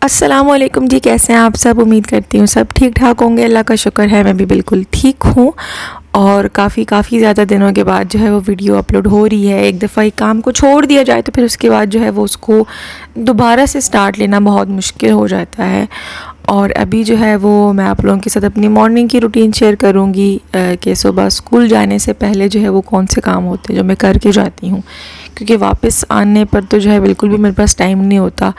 अस्सलामुअलैकुम जी, कैसे हैं आप सब। उम्मीद करती हूँ सब ठीक ठाक होंगे। अल्लाह का शुक्र है मैं भी बिल्कुल ठीक हूँ। और काफ़ी ज़्यादा दिनों के बाद जो है वो वीडियो अपलोड हो रही है। एक दफ़ा एक काम को छोड़ दिया जाए तो फिर उसके बाद जो है वो उसको दोबारा से स्टार्ट लेना बहुत मुश्किल हो जाता है। और अभी जो है वो मैं आप लोगों के साथ अपनी मॉर्निंग की रूटीन शेयर करूँगी कि सुबह स्कूल जाने से पहले जो है वो कौन से काम होते हैं जो मैं करके जाती हूँ, क्योंकि वापस आने पर तो जो है बिल्कुल भी मेरे पास टाइम नहीं होता।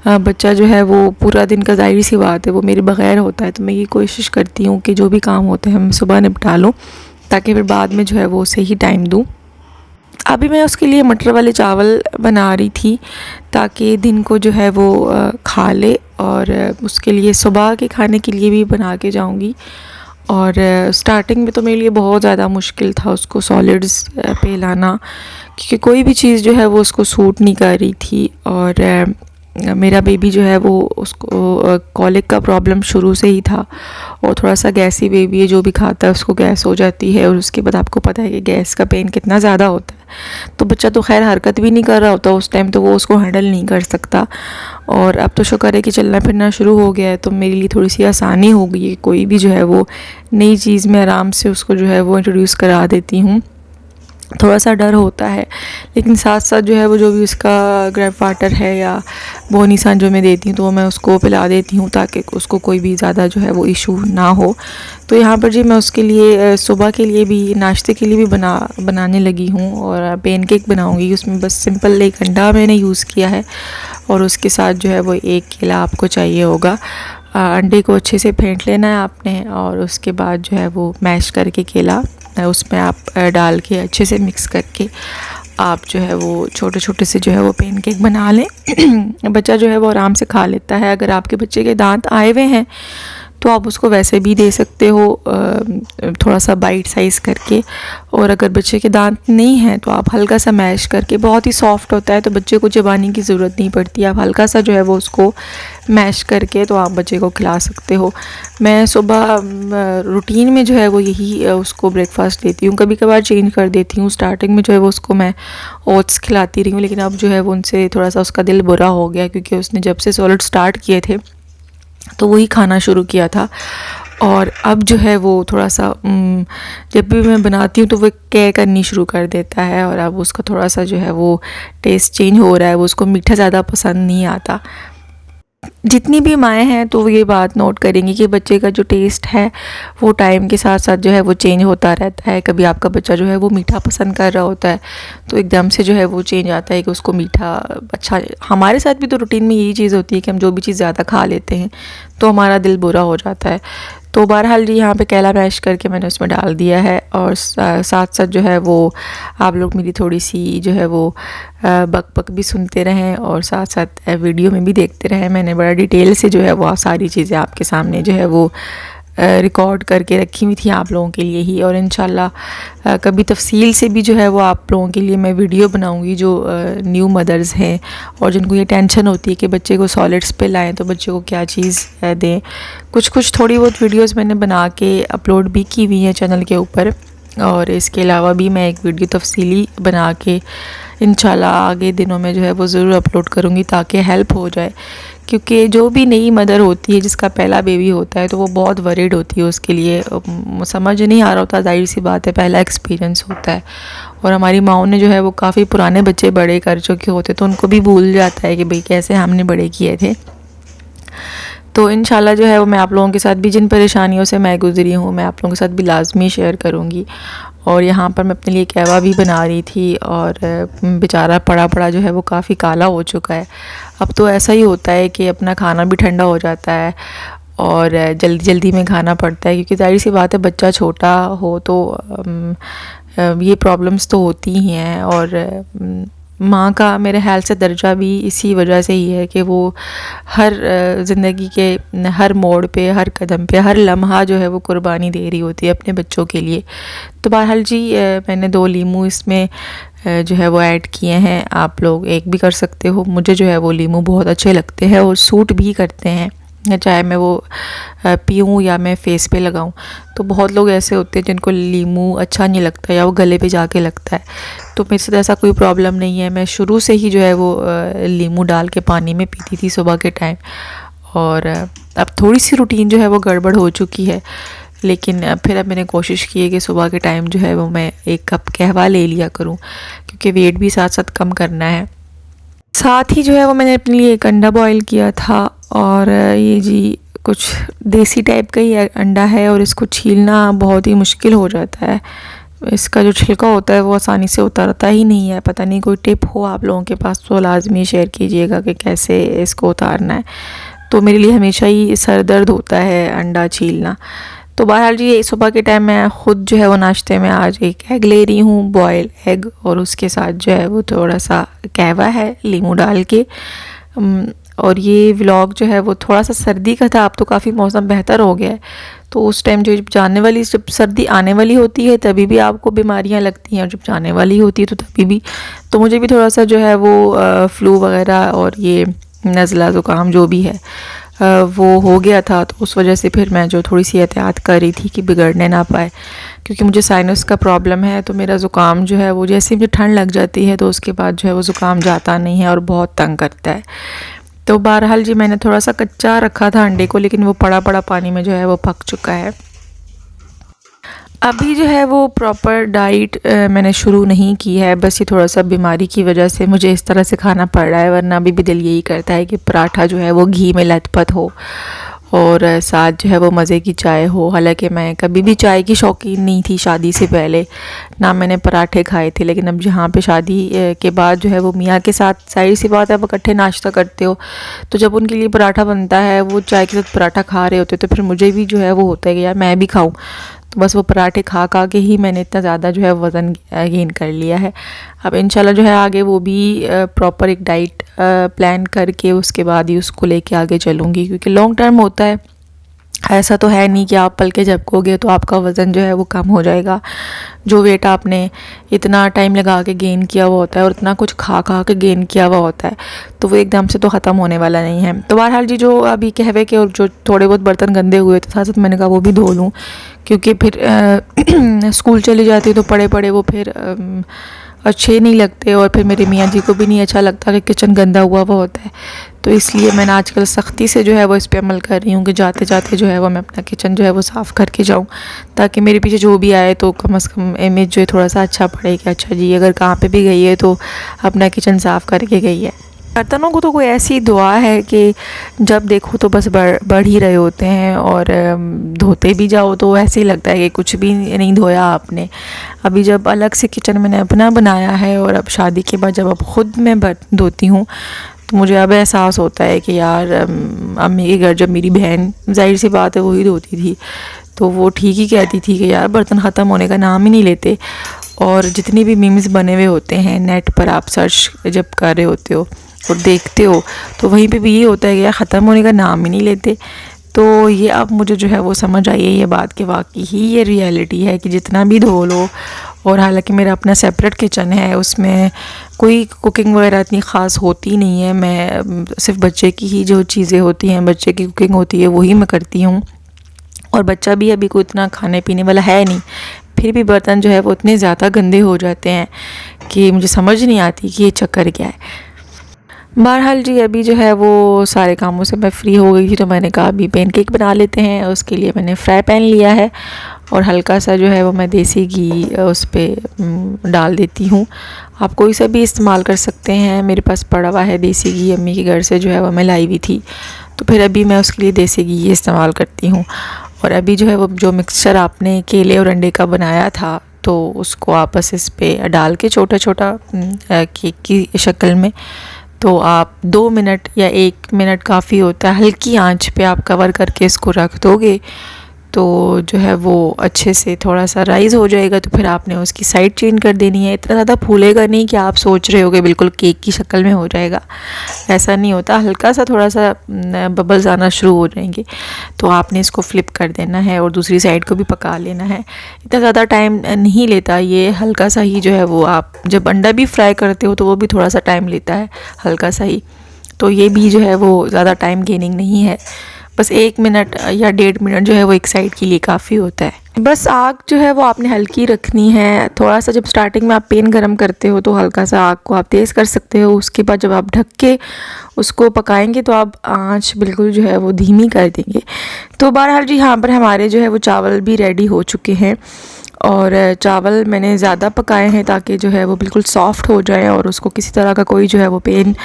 बच्चा जो है वो पूरा दिन का ज़ाहिर सी बात है वो मेरे बग़ैर होता है, तो मैं ये कोशिश करती हूँ कि जो भी काम होते हैं मैं सुबह निपटा लूँ ताकि फिर बाद में जो है वो उसे ही टाइम दूँ। अभी मैं उसके लिए मटर वाले चावल बना रही थी ताकि दिन को जो है वो खा ले, और उसके लिए सुबह के खाने के लिए भी बना के जाऊंगी। और स्टार्टिंग में तो मेरे लिए बहुत ज़्यादा मुश्किल था उसको सॉलिड्स पे लाना, क्योंकि कोई भी चीज़ जो है वो उसको सूट नहीं कर रही थी। और मेरा बेबी जो है वो उसको कॉलिक का प्रॉब्लम शुरू से ही था, और थोड़ा सा गैसी बेबी है, जो भी खाता है उसको गैस हो जाती है। और उसके बाद आपको पता है कि गैस का पेन कितना ज़्यादा होता है, तो बच्चा तो खैर हरकत भी नहीं कर रहा होता उस टाइम, तो वो उसको हैंडल नहीं कर सकता। और अब तो शुक्र है कि चलना फिरना शुरू हो गया है, तो मेरे लिए थोड़ी सी आसानी हो गई है। कोई भी जो है वो नई चीज़ में आराम से उसको जो है वो इंट्रोड्यूस करा देती हूँ। थोड़ा सा डर होता है, लेकिन साथ साथ जो है वो जो भी उसका ग्रेप वाटर है या बोनीसान जो मैं देती हूँ तो वो मैं उसको पिला देती हूँ ताकि उसको कोई भी ज़्यादा जो है वो इशू ना हो। तो यहाँ पर जी मैं उसके लिए सुबह के लिए भी नाश्ते के लिए भी बनाने लगी हूँ, और पेनकेक बनाऊँगी। उसमें बस सिंपल एक अंडा मैंने यूज़ किया है, और उसके साथ जो है वो एक केला आपको चाहिए होगा। अंडे को अच्छे से फेंट लेना है आपने, और उसके बाद जो है वो मैश करके केला उसमें आप डाल के अच्छे से मिक्स करके आप जो है वो छोटे छोटे से जो है वो पेनकेक बना लें। बच्चा जो है वो आराम से खा लेता है। अगर आपके बच्चे के दांत आए हुए हैं तो आप उसको वैसे भी दे सकते हो, थोड़ा सा बाइट साइज़ करके। और अगर बच्चे के दांत नहीं हैं तो आप हल्का सा मैश करके, बहुत ही सॉफ्ट होता है तो बच्चे को चबाने की ज़रूरत नहीं पड़ती, आप हल्का सा जो है वो उसको मैश करके तो आप बच्चे को खिला सकते हो। मैं सुबह रूटीन में जो है वो यही उसको ब्रेकफास्ट देती हूँ। कभी कभार चेंज कर देती हूँ। स्टार्टिंग में जो है वो उसको मैं ओट्स खिलाती रही हूँ, लेकिन अब जो है वो उनसे थोड़ा सा उसका दिल बुरा हो गया, क्योंकि उसने जब से सॉलिड स्टार्ट किए थे तो वही खाना शुरू किया था। और अब जो है वो थोड़ा सा जब भी मैं बनाती हूँ तो वो क्या करनी शुरू कर देता है, और अब उसका थोड़ा सा जो है वो टेस्ट चेंज हो रहा है। वो उसको मीठा ज़्यादा पसंद नहीं आता। जितनी भी माएँ हैं तो ये बात नोट करेंगी कि बच्चे का जो टेस्ट है वो टाइम के साथ साथ जो है वो चेंज होता रहता है। कभी आपका बच्चा जो है वो मीठा पसंद कर रहा होता है तो एकदम से जो है वो चेंज आता है कि उसको मीठा अच्छा। हमारे साथ भी तो रूटीन में यही चीज़ होती है कि हम जो भी चीज़ ज़्यादा खा लेते हैं तो हमारा दिल बुरा हो जाता है। तो बहरहाल जी यहाँ पे केला मैश करके मैंने उसमें डाल दिया है, और साथ साथ जो है वो आप लोग मेरी थोड़ी सी जो है वो बक बक भी सुनते रहें, और साथ साथ वीडियो में भी देखते रहें। मैंने बड़ा डिटेल से जो है वो सारी चीज़ें आपके सामने जो है वो रिकॉर्ड करके रखी हुई थी आप लोगों के लिए ही। और इंशाल्लाह कभी तफसील से भी जो है वो आप लोगों के लिए मैं वीडियो बनाऊंगी, जो न्यू मदर्स हैं और जिनको ये टेंशन होती है कि बच्चे को सॉलिड्स पे लाएं तो बच्चे को क्या चीज़ दें। कुछ थोड़ी बहुत वीडियोस मैंने बना के अपलोड भी की हुई हैं चैनल के ऊपर, और इसके अलावा भी मैं एक वीडियो तफसीली बना के इंशाल्लाह आगे दिनों में जो है वो ज़रूर अपलोड करूँगी ताकि हेल्प हो जाए। क्योंकि जो भी नई मदर होती है जिसका पहला बेबी होता है तो वो बहुत वरीड होती है, उसके लिए समझ नहीं आ रहा होता, ज़ाहिर सी बात है पहला एक्सपीरियंस होता है। और हमारी माओं ने जो है वो काफ़ी पुराने बच्चे बड़े कर चुके होते तो उनको भी भूल जाता है कि भाई कैसे हमने बड़े किए थे। तो इंशाल्लाह जो है वो मैं आप लोगों के साथ भी जिन परेशानियों से मैं गुज़री हूँ मैं आप लोगों के साथ भी लाजमी शेयर करूँगी। और यहाँ पर मैं अपने लिए कहवा भी बना रही थी, और बेचारा पड़ा पड़ा जो है वो काफ़ी काला हो चुका है। अब तो ऐसा ही होता है कि अपना खाना भी ठंडा हो जाता है और जल्दी जल्दी में खाना पड़ता है, क्योंकि ज़ाहिर सी बात है बच्चा छोटा हो तो ये प्रॉब्लम्स तो होती ही हैं। और माँ का मेरे ख्याल से दर्जा भी इसी वजह से ही है कि वो हर ज़िंदगी के हर मोड़ पे, हर कदम पे, हर लम्हा जो है वो कुर्बानी दे रही होती है अपने बच्चों के लिए। तो बहरहाल जी मैंने 2 लीमू इसमें जो है वो ऐड किए हैं। आप लोग एक भी कर सकते हो। मुझे जो है वो लीमू बहुत अच्छे लगते हैं और सूट भी करते हैं, चाहे मैं वो पीऊँ या मैं फेस पे लगाऊँ। तो बहुत लोग ऐसे होते हैं जिनको लीमू अच्छा नहीं लगता या वो गले पे जाके लगता है, तो मेरे साथ ऐसा कोई प्रॉब्लम नहीं है। मैं शुरू से ही जो है वो लीमू डाल के पानी में पीती थी सुबह के टाइम, और अब थोड़ी सी रूटीन जो है वो गड़बड़ हो चुकी है, लेकिन फिर अब मैंने कोशिश की है कि सुबह के टाइम जो है वो मैं 1 कप कहवा ले लिया करूं, क्योंकि वेट भी साथ साथ कम करना है। साथ ही जो है वो मैंने अपने लिए एक अंडा बॉईल किया था, और ये जी कुछ देसी टाइप का ही अंडा है, और इसको छीलना बहुत ही मुश्किल हो जाता है। इसका जो छिलका होता है वो आसानी से उतरता ही नहीं है। पता नहीं कोई टिप हो आप लोगों के पास तो लाजमी शेयर कीजिएगा कि कैसे इसको उतारना है। तो मेरे लिए हमेशा ही सर दर्द होता है अंडा छीलना। तो बहरहाल जी सुबह के टाइम मैं ख़ुद जो है वो नाश्ते में आज एक एग ले रही हूँ, बॉयल एग, और उसके साथ जो है वो थोड़ा सा कहवा है लीमू डाल के। और ये व्लॉग जो है वो थोड़ा सा सर्दी का था, अब तो काफ़ी मौसम बेहतर हो गया है। तो उस टाइम जो जब सर्दी आने वाली होती है तभी भी आपको बीमारियां लगती हैं, और जब जाने वाली होती है तो तभी भी। तो मुझे भी थोड़ा सा जो है वो फ्लू वगैरह और ये नज़ला ज़ुकाम जो भी है वो हो गया था। तो उस वजह से फिर मैं जो थोड़ी सी एहतियात कर रही थी कि बिगड़ने ना पाए, क्योंकि मुझे साइनस का प्रॉब्लम है। तो मेरा ज़ुकाम जो है वो जैसे मुझे ठंड लग जाती है तो उसके बाद जो है वो ज़ुकाम जाता नहीं है और बहुत तंग करता है। तो बहरहाल जी मैंने थोड़ा सा कच्चा रखा था अंडे को, लेकिन वो पड़ा पड़ा पानी में जो है वो पक चुका है। अभी जो है वो प्रॉपर डाइट मैंने शुरू नहीं की है, बस ये थोड़ा सा बीमारी की वजह से मुझे इस तरह से खाना पड़ रहा है, वरना अभी भी दिल यही करता है कि पराठा जो है वो घी में लथपथ हो और साथ जो है वो मज़े की चाय हो। हालांकि मैं कभी भी चाय की शौकीन नहीं थी शादी से पहले, ना मैंने पराठे खाए थे, लेकिन अब जहाँ पे शादी के बाद जो है वो मियाँ के साथ जाहिर सी बात है, आप इकट्ठे नाश्ता करते हो, तो जब उनके लिए पराठा बनता है, वो चाय के साथ पराठा खा रहे होते, तो फिर मुझे भी जो है वो होता है कि यार मैं भी खाऊँ। तो बस वो पराठे खा खा के ही मैंने इतना ज़्यादा जो है वज़न गेन कर लिया है। अब इंशाल्लाह जो है आगे वो भी प्रॉपर एक डाइट प्लान करके उसके बाद ही उसको लेके आगे चलूँगी, क्योंकि लॉन्ग टर्म होता है। ऐसा तो है नहीं कि आप पल के झपकोगे तो आपका वज़न जो है वो कम हो जाएगा। जो वेट आपने इतना टाइम लगा के गेन किया हुआ होता है और इतना कुछ खा खा के गेन किया हुआ होता है, तो वो एकदम से तो ख़त्म होने वाला नहीं है। तो बहरहाल जी जो अभी कहवे के और जो थोड़े बहुत बर्तन गंदे हुए थे, साथ साथ मैंने कहा वो भी धो लूँ, क्योंकि फिर स्कूल चली जाती तो पड़े पड़े वो फिर अच्छे नहीं लगते, और फिर मेरे मियाँ जी को भी नहीं अच्छा लगता कि किचन गंदा हुआ होता है। तो इसलिए मैंने आजकल सख्ती से जो है वो इस पे अमल कर रही हूँ कि जाते जाते जो है वो मैं अपना किचन जो है वो साफ़ करके जाऊँ, ताकि मेरे पीछे जो भी आए तो कम से कम इमेज जो है थोड़ा सा अच्छा पड़े कि अच्छा जी अगर कहाँ पे भी गई है तो अपना किचन साफ़ करके गई है। बर्तनों को तो कोई ऐसी दुआ है कि जब देखो तो बस बढ़ ही रहे होते हैं, और धोते भी जाओ तो ऐसे ही लगता है कि कुछ भी नहीं धोया आपने। अभी जब अलग से किचन मैंने अपना बनाया है, और अब शादी के बाद जब अब ख़ुद मैं बर्तन धोती हूँ, तो मुझे अब एहसास होता है कि यार अम्मी के घर जब मेरी बहन, जाहिर सी बात है वही धोती थी, तो वो ठीक ही कहती थी कि यार बर्तन ख़त्म होने का नाम ही नहीं लेते। और जितने भी मीम्स बने हुए होते हैं नेट पर, आप सर्च जब कर रहे होते हो और देखते हो, तो वहीं पे भी ये होता है कि यार ख़त्म होने का नाम ही नहीं लेते। तो ये अब मुझे जो है वो समझ आई है ये बात कि वाकई ही ये रियलिटी है कि जितना भी धो लो। और हालांकि मेरा अपना सेपरेट किचन है, उसमें कोई कुकिंग वगैरह इतनी ख़ास होती नहीं है। मैं सिर्फ बच्चे की ही जो चीज़ें होती हैं, बच्चे की कुकिंग होती है वही मैं करती हूँ, और बच्चा भी अभी कोई इतना खाने पीने वाला है नहीं। फिर भी बर्तन जो है वो इतने ज़्यादा गंदे हो जाते हैं कि मुझे समझ नहीं आती कि ये चक्कर क्या है। बहरहाल जी अभी जो है वो सारे कामों से मैं फ्री हो गई थी, तो मैंने कहा अभी पैनकेक बना लेते हैं। उसके लिए मैंने फ्राई पैन लिया है, और हल्का सा जो है वो मैं देसी घी उस पर डाल देती हूँ। आप कोई सा भी इस्तेमाल कर सकते हैं, मेरे पास पड़ा हुआ है देसी घी, अम्मी के घर से जो है वो मैं लाई हुई थी, तो फिर अभी मैं उसके लिए देसी घी इस्तेमाल करती हूँ। और अभी जो है वो जो मिक्सचर आपने केले और अंडे का बनाया था, तो उसको आप बस इस पर डाल के छोटा छोटा केक की शक्ल में, तो आप 2 मिनट या 1 मिनट काफ़ी होता है, हल्की आंच पे आप कवर करके इसको रख दोगे, तो जो है वो अच्छे से थोड़ा सा राइज़ हो जाएगा। तो फिर आपने उसकी साइड चेंज कर देनी है। इतना ज़्यादा फूलेगा नहीं कि आप सोच रहे होगे बिल्कुल केक की शक्ल में हो जाएगा, ऐसा नहीं होता। हल्का सा थोड़ा सा बबल्स आना शुरू हो जाएंगे, तो आपने इसको फ्लिप कर देना है और दूसरी साइड को भी पका लेना है। इतना ज़्यादा टाइम नहीं लेता ये, हल्का सा ही जो है वो, आप जब अंडा भी फ्राई करते हो तो वो भी थोड़ा सा टाइम लेता है, हल्का सा ही। तो ये भी जो है वो ज़्यादा टाइम गेनिंग नहीं है, बस 1 मिनट या 1.5 मिनट जो है वो एक साइड के लिए काफ़ी होता है। बस आग जो है वो आपने हल्की रखनी है। थोड़ा सा जब स्टार्टिंग में आप पैन गरम करते हो तो हल्का सा आग को आप तेज़ कर सकते हो। उसके बाद जब आप ढक के उसको पकाएंगे तो आप आंच बिल्कुल जो है वो धीमी कर देंगे। तो बहरहाल जी यहाँ पर हमारे जो है वो चावल भी रेडी हो चुके हैं और चावल मैंने ज़्यादा पकाए हैं ताकि जो है वो बिल्कुल सॉफ़्ट हो जाए और उसको किसी तरह का कोई जो है वो पेन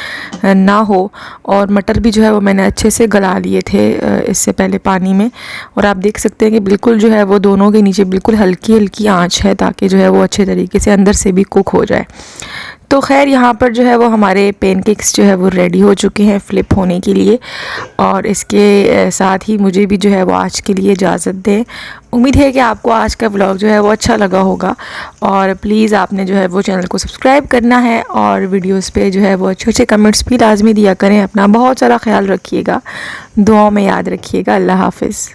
ना हो। और मटर भी जो है वो मैंने अच्छे से गला लिए थे इससे पहले पानी में। और आप देख सकते हैं कि बिल्कुल जो है वो दोनों के नीचे बिल्कुल हल्की हल्की आंच है ताकि जो है वो अच्छे तरीके से अंदर से भी कुक हो जाए। तो खैर यहाँ पर जो है वो हमारे पेनकेक्स जो है वो रेडी हो चुके हैं फ़्लिप होने के लिए। और इसके साथ ही मुझे भी जो है वो आज के लिए इजाज़त दें। उम्मीद है कि आपको आज का व्लॉग जो है वो अच्छा लगा होगा और प्लीज़ आपने जो है वो चैनल को सब्सक्राइब करना है और वीडियोस पे जो है वो अच्छे अच्छे कमेंट्स भी लाजमी दिया करें। अपना बहुत सारा ख्याल रखिएगा, दुआओं में याद रखिएगा। अल्लाह हाफ़िज़।